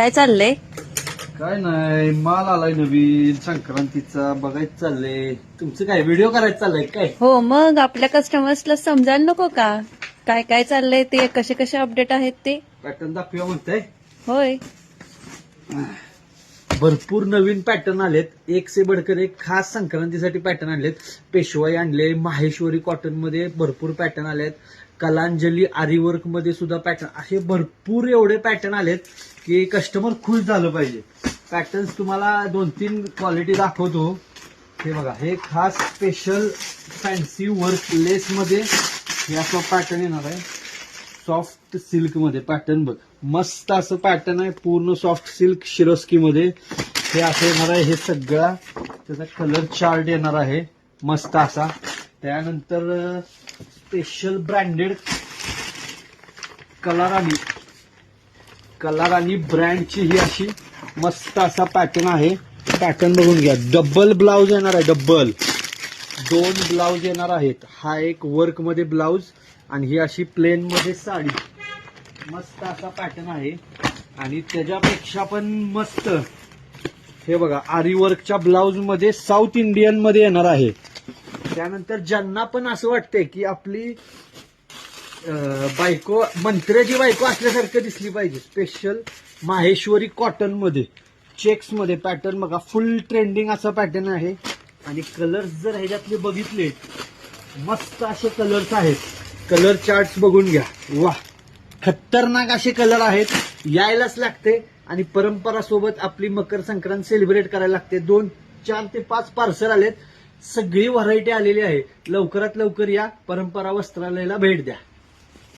काय चाललंय? काय नाही, माल आलाय नवीन संक्रांतीचा, बघायचं चाललंय. तुमचं काय व्हिडिओ करायचं चाललंय काय? हो, मग आपल्या कस्टमर्सला समजायला नको का काय काय चाललंय ते, कसे कसे अपडेट आहेत ते. पॅटर्न दाखवूया म्हणताय. होय, भरपूर नवीन पॅटर्न आलेत, एक से बडकर एक. खास संक्रांतीसाठी पॅटर्न आणलेत. पेशवाई आणले, माहेश्वरी कॉटन मध्ये भरपूर पॅटर्न आलेत. कलांजली आरीवर्क मध्ये सुद्धा पॅटर्न, असे भरपूर एवढे पॅटर्न आलेत की कस्टमर खुश झालं पाहिजे. पॅटर्न्स तुम्हाला 2-3 क्वालिटी दाखवतो. हे बघा, हे खास स्पेशल फॅन्सी वर्क लेस मध्ये हे असं पॅटर्न येणार आहे. सॉफ्ट सिल्क मध्ये पॅटर्न बघ, मस्त असं पॅटर्न आहे. पूर्ण सॉफ्ट सिल्क शिरोस्की मध्ये हे असं येणार आहे. हे सगळा त्याचा कलर चार्ट येणार आहे मस्त असा. त्यानंतर स्पेशल ब्रँडेड कलाराणी ब्रँडची ही अशी मस्त असा पॅटर्न आहे. पॅटर्न बघून घ्या. डबल ब्लाउज येणार आहे, डबल 2 ब्लाउज येणार आहेत. हा एक वर्क मध्ये ब्लाउज आणि ही अशी प्लेन मध्ये साडी. मस्त असा पॅटर्न आहे. आणि त्याच्यापेक्षा पण मस्त हे बघा, आरी वर्कच्या ब्लाउज मध्ये साऊथ इंडियन मध्ये येणार आहे. त्यानंतर ज्यांना पण असं वाटतंय की आपली बायको मंत्र्याची बायको असल्यासारखं दिसली पाहिजे, स्पेशल माहेश्वरी कॉटन मध्ये चेक्स मध्ये पॅटर्न बघा. फुल ट्रेंडिंग असा पॅटर्न आहे. आणि कलर्स जर ह्याच्यातले बघितले, मस्त असे कलर्स आहेत. कलर चार्ट्स बघून घ्या. वा, खतरनाक असे कलर आहेत. यायलाच लागते. आणि परंपरा सोबत आपली मकर संक्रांत सेलिब्रेट करायला लागते. 4 ते 5 पार्सल आलेत. सगळी व्हरायटी आलेली आहे. लवकरात लवकर या, परंपरा वस्त्रालयाला भेट द्या.